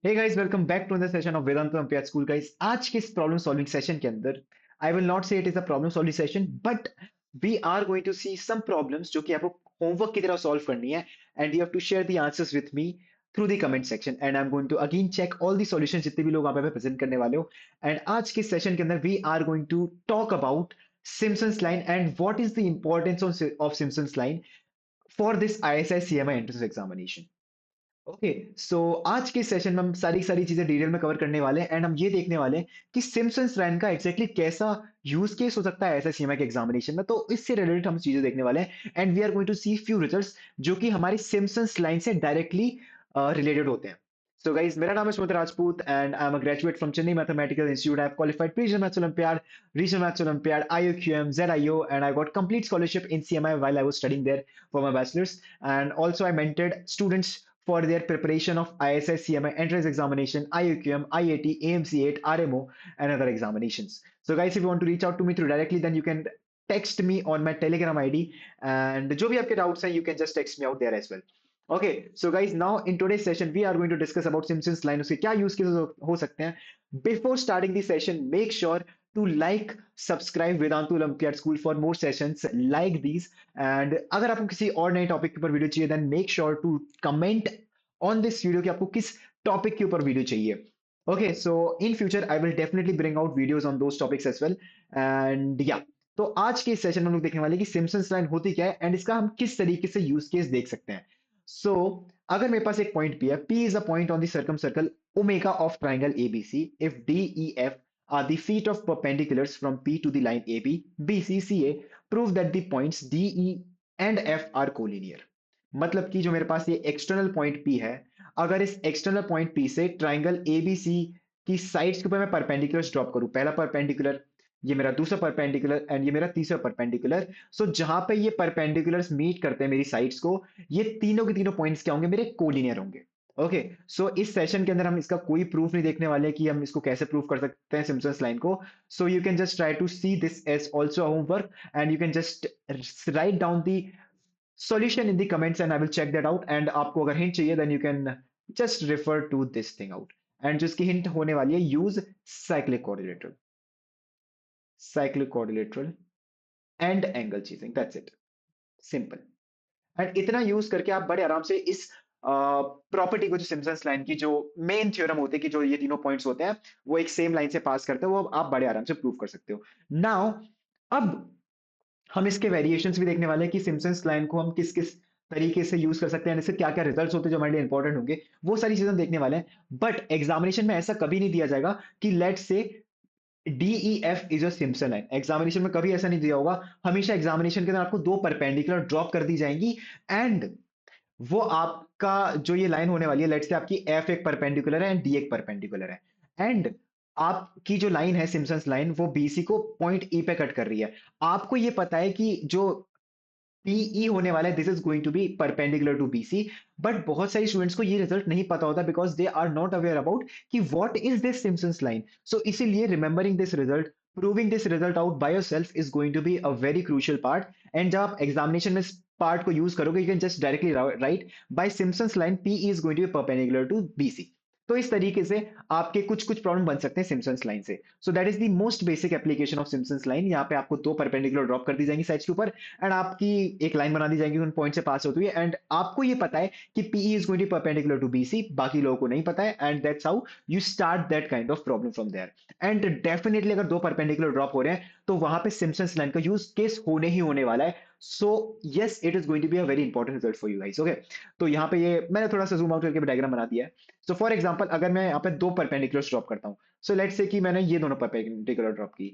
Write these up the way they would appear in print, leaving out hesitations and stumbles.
Hey guys, welcome back to another session of Vedanta Ampere School guys. आज के इस problem solving session के अंदर I will not say it is a problem solving session, but we are going to see some problems जो कि आपको homework की तरह सॉल्व करनी है and you have to share the answers with me through the comment section and I'm going to again check all the solutions जितने भी लोग आप पे प्रेजेंट करने वाले हो and आज के सेशन के अंदर we are going to talk about Simpson's line and what is the importance of Simpson's line for this ISI CMI entrance examination. Okay so आज के सेशन में हम सारी सारी चीजें डिटेल में कवर करने वाले हैं एंड हम ये देखने वाले हैं कि सिम्पसन्स लाइन का एग्जैक्टली कैसा यूज केस हो सकता है ऐसा सीएमए के एग्जामिनेशन में तो इससे रिलेटेड हम चीजें देखने वाले हैं and we are going to see few results जो कि हमारी सिम्पसन्स लाइन से डायरेक्टली रिलेटेड होते हैं सो गाइज मेरा नाम है Sumit Rajput and I am a graduate from Chennai Mathematical Institute I have qualified regional maths olympiad regional maths olympiad IOQM ZIO and I got complete scholarship in CMI while I was studying there for my bachelor's and also I mentored students for their preparation of ISS CMI entrance examination, IUQM, IAT, AMC8, RMO, and other examinations. So, guys, if you want to reach out to me through directly, then you can text me on my Telegram ID. And जो भी आपके doubts हैं, you can just text me out there as well. Okay, so guys, now in today's session, we are going to discuss about Simpsons line. उसके क्या use cases हो सकते हैं? Before starting the session, make sure to like, subscribe Vedantu Olympiad School for more sessions like these. And अगर आपको किसी और नए टॉपिक के ऊपर वीडियो चाहिए then make sure to comment on this video कि आपको किस टॉपिक के ऊपर वीडियो चाहिए. Okay, so in future I will definitely bring out videos on those topics as well. And yeah, तो आज के सेशन में हम लोग देखने वाले हैं कि सिम्पसन्स लाइन होती क्या है एंड इसका हम किस तरीके से यूज केस देख सकते हैं. सो अगर मेरे पास एक पॉइंट P है, P is a point on the circumcircle omega of triangle ABC if D, E, F are the feet of perpendiculars from P to the line AB, BC, CA prove that the points D, E and F are collinear. मतलब कि जो मेरे पास ये external point P है, अगर इस external point P से triangle ABC की साइड्स के ऊपर मैं परपेंडिकुलर्स ड्रॉप करूं, पहला परपेंडिकुलर, ये मेरा दूसरा परपेंडिकुलर एंड ये मेरा तीसरा परपेंडिकुलर. सो जहां पे ये परपेंडिकुलर्स मीट करते हैं मेरी साइड्स को, ये तीनों के तीनों पॉइंट्स क्या होंगे, मेरे कोलिनियर होंगे. ओके सो इस सेशन के अंदर हम इसका कोई प्रूफ नहीं देखने वाले कि हम इसको कैसे प्रूफ कर सकते हैं सिम्पसन्स लाइन को. So you can just try to see this as also homework and you can just write down the solution in the comments and I will check that out. And आपको अगर hint चाहिए then you can just refer to this thing out. And जिसकी hint होने वाली है use cyclic quadrilateral and angle chasing. That's it. Simple. And इतना use करके आप बड़े आराम से इस प्रॉपर्टी को, जो सिम्पसन्स लाइन की जो मेन थ्योरम होते हैं कि जो ये तीनों पॉइंट्स होते हैं वो एक सेम लाइन से पास करते हैं, वो आप बड़े आराम से प्रूव कर सकते हो. नाउ अब हम इसके वेरिएशंस भी देखने वाले हैं कि सिम्पसन्स लाइन को हम किस किस तरीके से यूज कर सकते हैं, इससे क्या क्या रिजल्ट्स होते हैं जो हमारे लिए इंपॉर्टेंट होंगे, वो सारी चीजें हम देखने वाले हैं. बट एग्जामिनेशन में ऐसा कभी नहीं दिया जाएगा कि let's say DEF is a Simpson line. Examination में कभी ऐसा नहीं दिया होगा. हमेशा एग्जामिनेशन के अंदर आपको दो परपेंडिकुलर ड्रॉप कर दी जाएंगी एंड वो आपका जो ये लाइन होने वाली है, लेट्स से आपकी F एक परपेंडिकुलर है एंड D एक परपेंडिकुलर है एंड आपकी जो लाइन है सिम्पसन्स लाइन वो BC को पॉइंट E पे कट कर रही है. आपको ये पता है कि जो PE होने वाला है this is going to be perpendicular to BC, but बहुत सारे स्टूडेंट्स को ये रिजल्ट नहीं पता होता because they are not aware about कि what is this Simpson's line. So इसीलिए remembering this result, proving this result out by yourself is going to be a very crucial part. And जब आप examination में इस part को use करोगे, you can just directly write by Simpson's line PE is going to be perpendicular to BC. तो इस तरीके से आपके कुछ कुछ प्रॉब्लम बन सकते हैं सिम्पसन्स लाइन से. So that is the most basic application of Simpson's line. यहाँ पे आपको दो परपेंडिकुलर ड्रॉप कर दी जाएंगी साइड्स के ऊपर एंड आपकी एक लाइन बना दी जाएगी उन पॉइंट से पास होती है एंड आपको ये पता है कि PE is going to perpendicular to BC, बाकी लोगों को नहीं पता है and that's how you start that kind of problem from there. And definitely अगर दो परपेंडिकुलर ड्रॉप हो रहे हैं तो वहां पे सिम्पसन्स लाइन का यूज केस होने ही होने वाला है. So yes, it is going to be a very important result for you guys. Okay, तो यहाँ पे ये मैंने थोड़ा सा जूम आउट करके डायग्राम बना दिया है. सो फॉर एग्जांपल अगर मैं यहाँ पे दो परपेंडिकुलर ड्रॉप करता हूँ, सो लेट्स से कि मैंने ये दोनों परपेंडिकुलर ड्रॉप की,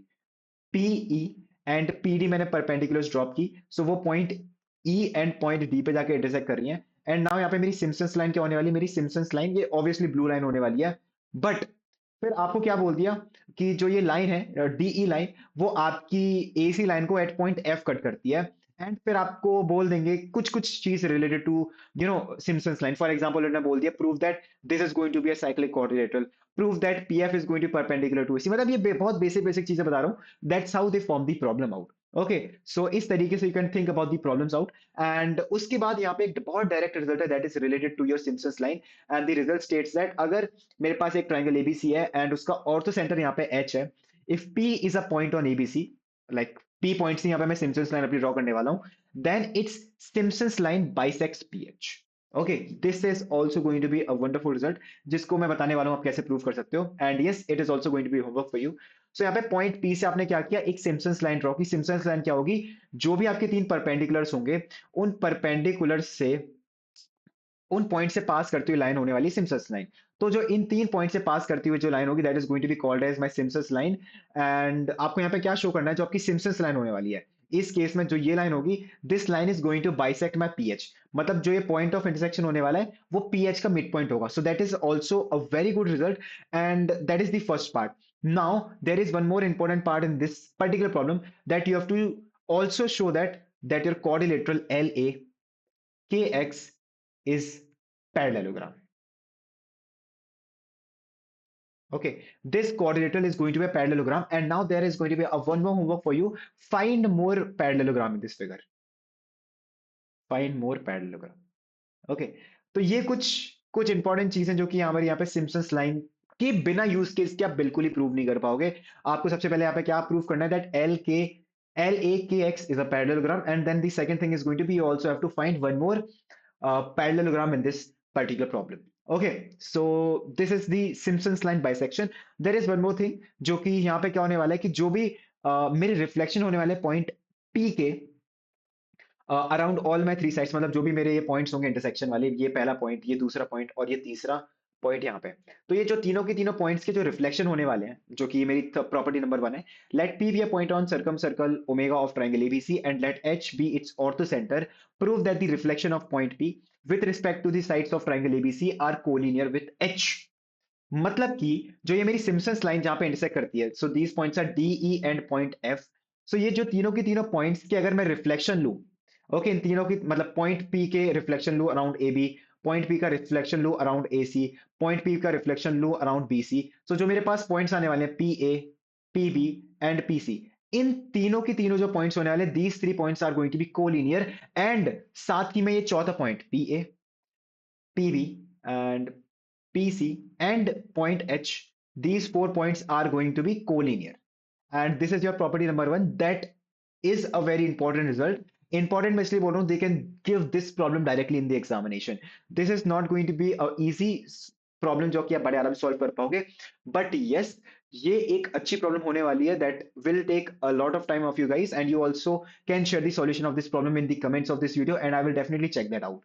PE एंड PD मैंने परपेंडिकुलर्स ड्रॉप की. सो वो point E and point D पे जाके इंटरसेक्ट कर रही हैं एंड नाउ यहाँ पे मेरी सिम्पसन्स लाइन क्या होने वाली है, मेरी सिम्पसन्स लाइन ये ऑब्वियसली ब्लू लाइन होने वाली है. बट फिर आपको क्या बोल दिया कि जो ये लाइन है DE लाइन, वो आपकी AC लाइन को एट पॉइंट F कट करती है एंड फिर आपको बोल देंगे कुछ कुछ चीज related to Simpson's line. For example उन्होंने बोल दिया prove that this is going to be a cyclic quadrilateral, prove that PF is going to perpendicular to AC. मतलब ये बहुत बेसिक बेसिक चीजें बता रहा हूँ. That's how they form the problem out. Okay, so इस तरीके से you can think about the problems out. And उसके बाद यहाँ पे एक बहुत डायरेक्ट रिजल्ट है that is related to your Simpson's line. And the result states that अगर मेरे पास एक ट्राइंगल एबीसी है एंड उसका ऑर्थो सेंटर यहाँ पे एच है, if P is a point on ABC, like P point से यहाँ पे मैं सिम्पसन्स लाइन अपनी ड्रॉ करने वाला हूँ, then it's Simpson's line bisects PH. Okay, this is also going to be a wonderful result, जिसको मैं बताने वाला हूँ आप कैसे प्रूव कर सकते हो। And yes, it is also going to be homework for you. So यहाँ पे पॉइंट पी से आपने क्या किया, एक सिम्पसन्स लाइन ड्रॉ की। सिम्पसन्स लाइन क्या होगी, जो भी आपके तीन परपेंडिकुलर्स होंगे, उन परपेंडिकुलर्स से, उन पॉइंट से पास करती हुई लाइन होने वाली सिम्पसन्स लाइन। तो जो इन तीन पॉइंट से पास करती हुई जो लाइन होगी that is going to be called as my Simpson's line. And आपको यहाँ पे क्या शो करना है, जो आपकी सिम्पसन्स लाइन होने वाली है, इस केस में जो ये लाइन होगी, this line is going to bisect my PH. मतलब जो ये पॉइंट ऑफ इंटरसेक्शन होने वाला है वो पीएच का मिड पॉइंट होगा। So that is also a very good result. And that is the first part. Now there is one more important part in this particular problem, that you have to also show that your quadrilateral LA KX is parallelogram. Okay, this quadrilateral is going to be a parallelogram, and now there is going to be a one more homework for you. Find more parallelogram in this figure. Find more parallelogram. Okay, तो ये कुछ कुछ important चीजें जो कि हमारे यहाँ पे सिम्पसन्स लाइन के बिना यूज केस के आप बिल्कुल ही प्रूव नहीं कर पाओगे। आपको सबसे पहले यहाँ पे क्या प्रूव करना है, that L A K X is a parallelogram, and then the second thing is going to be you also have to find one more parallelogram in this particular problem. Okay, so this is the Simpson's line bisection. There is one more thing जो कि यहाँ पे क्या होने वाला है कि जो भी मेरे रिफ्लेक्शन होने वाले पॉइंट P के around all my three sides, मतलब जो भी मेरे ये पॉइंट्स होंगे इंटरसेक्शन वाले, ये पहला पॉइंट, ये दूसरा पॉइंट और ये तीसरा पॉइंट यहाँ पे, तो ये जो तीनों के तीनों पॉइंट्स के जो रिफ्लेक्शन होने वाले हैं, जो कि मेरी प्रॉपर्टी नंबर वन है, let P be a point on circumcircle omega of triangle ABC and let H be its orthocentre, prove that the reflection of point P with respect to the sides of triangle ABC are collinear with H. मतलब कि जो ये मेरी Simpson's line जहां पे intersect करती है, so these points are D E and point F. So ये जो तीनों की तीनों पॉइंट्स के अगर मैं रिफ्लेक्शन लूं, ओके, इन तीनों की मतलब पॉइंट पी के रिफ्लेक्शन लूं around A B, point P का रिफ्लेक्शन लूं around A C, point P का रिफ्लेक्शन लूं अराउंड बी सी, सो जो मेरे पास पॉइंट्स आने वाले हैं P A, P B and P C, इन तीनों की तीनों जो पॉइंट्स होने वाले, these three points are going to be collinear. And साथ ही में ये चौथा point P A, PB and PC and point H, these 4 points are going to be collinear. And this is your property number one. That is a very important result. Important मैं इसलिए बोल रहा हूँ, they can give this problem directly in the examination. This is not going to be a easy problem जो कि आप बड़े आराम से solve कर पाओगे. But yes, ये एक अच्छी problem होने वाली है that will take a lot of time of you guys, and you also can share the solution of this problem in the comments of this video, and I will definitely check that out.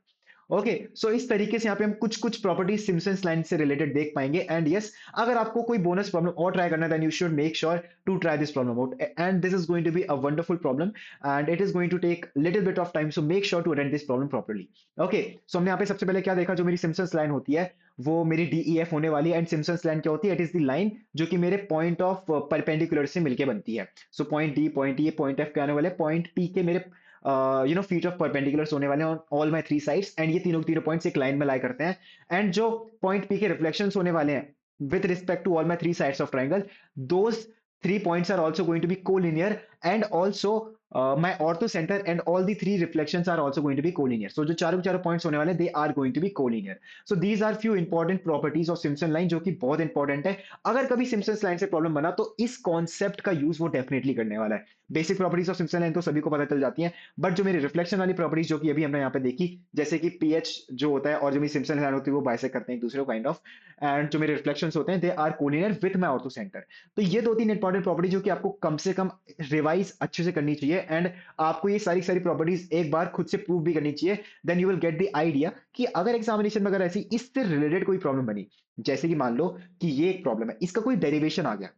Okay, so इस तरीके से यहाँ पे हम कुछ कुछ properties Simpson's line से related देख पाएंगे। एंड यस, अगर आपको कोई बोनस प्रॉब्लम और ट्राई करना है then you should make sure to try this problem out, and this is going to be a wonderful problem and it is going to take little bit of time, so make sure to attend this problem properly. Okay, so हमने यहाँ पे सबसे पहले क्या देखा, जो मेरी Simpson's line होती है वो मेरी डीईएफ होने वाली है। एंड सिम्पसन्स लाइन क्या होती है, इट इज द लाइन जो कि मेरे पॉइंट ऑफ परपेंडिकुलर से मिलके बनती है। सो पॉइंट डी, पॉइंट ई, पॉइंट एफ क्या आने वाले, पॉइंट पी के मेरे फीट ऑफ परपेंडिकुलर्स होने वाले हैं on all my three sides, and ये तीनों तीनों पॉइंट्स एक लाइन में लाई करते हैं। एंड जो पॉइंट पी के रिफ्लेक्शंस होने वाले हैं with respect to all my three sides of triangle, those three points are also going to be collinear, and also my ortho center and all the three reflections are also going to be collinear. So जो चारों के चारों points होने वाले, they are going to be collinear. So these are few important properties of Simpson line जो कि बहुत important है। अगर कभी Simpson's line से प्रॉब्लम बना तो इस कॉन्सेप्ट का यूज वो डेफिनेटली करने वाला है। Basic properties of Simpson line तो सभी को पता चल जाती हैं, बट जो मेरी रिफ्लेक्शन वाली प्रॉपर्टीज जो कि अभी हमने यहाँ पे देखी, जैसे कि पीएच जो होता है और जो मेरी सिम्पसन लाइन होती है वो बाइसेक्ट करते हैं एक दूसरे को काइंड ऑफ, एंड जो मेरे रिफ्लेक्शंस होते हैं they are collinear with my orthocentre. तो ये दो तीन इंपॉर्टेंट प्रॉपर्टी जो कि आपको कम से कम रिवाइज अच्छे से करनी चाहिए, एंड आपको ये सारी सारी प्रॉपर्टीज एक बार खुद से प्रूव भी करनी चाहिए। Then you will get the idea कि अगर एग्जामिनेशन में अगर ऐसी इससे रिलेटेड कोई प्रॉब्लम बनी, जैसे कि मान लो कि ये एक प्रॉब्लम है, इसका कोई डेरिवेशन आ गया,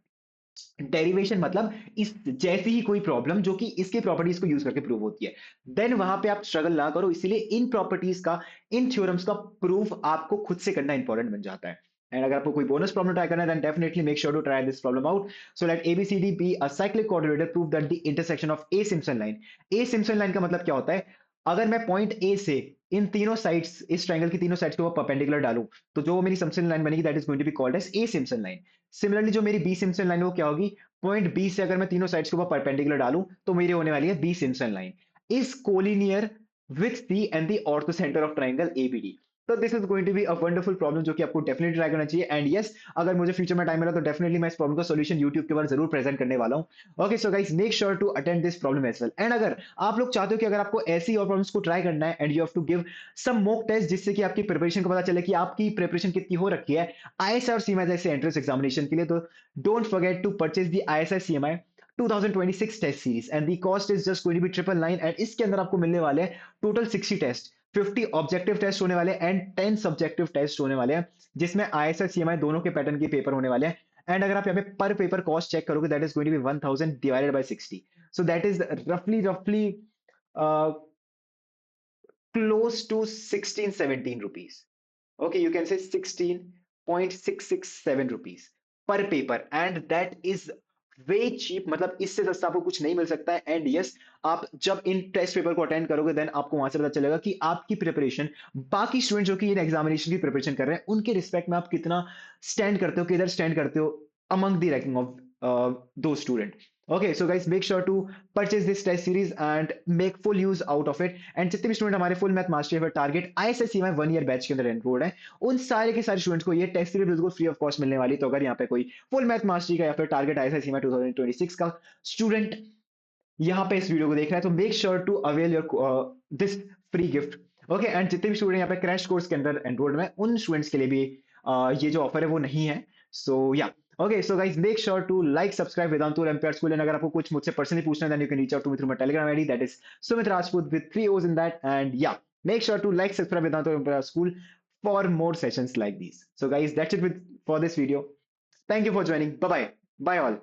डेरिवेशन मतलब इस जैसी ही कोई प्रॉब्लम जो कि इसके प्रॉपर्टीज को यूज करके प्रूव होती है, देन वहां पे आप स्ट्रगल ना करो। इसीलिए इन प्रॉपर्टीज का, इन थ्योरम्स का प्रूफ आपको खुद से करना इंपॉर्टेंट बन जाता है। एंड अगर आपको कोई बोनस प्रॉब्लम ट्राई करना है then definitely make sure to try this problem out. So let ABCD be a cyclic coordinator, prove that the intersection of a Simpson line, a Simpson line का मतलब क्या होता है, अगर मैं पॉइंट ए से इन तीनों साइड्स, इस ट्रायंगल की तीनों साइड्स के ऊपर परपेंडिकुलर डालूं, तो जो मेरी सिम्पसन लाइन बनेगी that is going to be called as a Simpson line. Similarly जो मेरी बी सिम्पसन लाइन है वो क्या होगी, पॉइंट बी से अगर मैं तीनों साइड्स के ऊपर परपेंडिकुलर डालूं तो मेरी होने वाली है B Simpson line is collinear with C and the orthocentre of triangle ABD. तो this is going to be a wonderful problem जो कि आपको डेफिनेटली ट्राई करना चाहिए। एंड यस, अगर मुझे फ्यूचर में टाइम मिला तो डेफिनेटली मैं इस प्रॉब्लम का सॉल्यूशन यूट्यूब के ऊपर जरूर प्रेजेंट करने वाला हूं। Okay so guys, make sure to attend this problem as well. And अगर आप लोग चाहते हो कि अगर आपको ऐसी और प्रॉब्लम्स को ट्राई करना है and you have to give some mock test जिससे कि आपकी प्रिपरेशन को पता चले कि आपकी प्रिपरेशन कितनी हो रखी है आईएसआई और सीएमआई जैसे एंट्रेंस एग्जामिनेशन के लिए, तो don't forget to purchase the ISI CMI 2026 test series and the cost is just going to be 999। And इसके अंदर आपको मिलने वाले हैं टोटल 60 टेस्ट, 50 ऑब्जेक्टिव टेस्ट होने वाले एंड 10 सब्जेक्टिव टेस्ट होने वाले हैं, जिसमें आईएसआई सीएमआई दोनों के पैटर्न के पेपर होने वाले हैं। एंड अगर आप यहाँ पे पर पेपर कॉस्ट चेक करोगे that is going to be 1000 divided by 60, so that is रफली close to 16 17 rupees. Okay, you can say 16.667 rupees per paper and that is way cheap, मतलब इससे सस्ता आपको कुछ नहीं मिल सकता है। एंड यस, आप जब इन टेस्ट पेपर को अटेंड करोगे देन आपको वहां से पता चलेगा कि आपकी प्रिपरेशन बाकी स्टूडेंट जो कि इन एग्जामिनेशन की प्रिपरेशन कर रहे हैं उनके रिस्पेक्ट में आप कितना स्टैंड करते हो, किधर स्टैंड करते हो among the ranking of those student. Okay, so guys, make sure to purchase this test series and make full use out of it. And जितने भी स्टूडेंट हमारे फुल मैथ मास्टरी पर टारगेट आईएसएससीएमआई 1 ईयर बैच के अंदर enrolled है, उन सारे के सारे स्टूडेंट्स को ये टेस्ट सीरीज बिल्कुल फ्री ऑफ कॉस्ट मिलने वाली है। तो अगर यहाँ पे कोई फुल मैथ मास्टरी का या फिर टारगेट आईएसएससीएमआई 2026 का स्टूडेंट यहाँ पे इस वीडियो को देख रहा है तो make sure to avail your this free gift. Okay, and जितने भी स्टूडेंट यहाँ पे क्रैश कोर्स के अंदर एनरोल्ड हैं उन स्टूडेंट्स के लिए भी ये जो ऑफर है वो नहीं है। So yeah, okay, so guys make sure to like subscribe Vedantu empire school. And अगर आपको कुछ मुझसे पर्सनली पूछना है then you can reach out to me through my Telegram ID that is Sumit Rajput with 3 O's in that। and yeah, make sure to like subscribe Vedanta Empire School for more sessions like these. So guys, that's it with for this video. Thank you for joining. Bye bye. Bye all.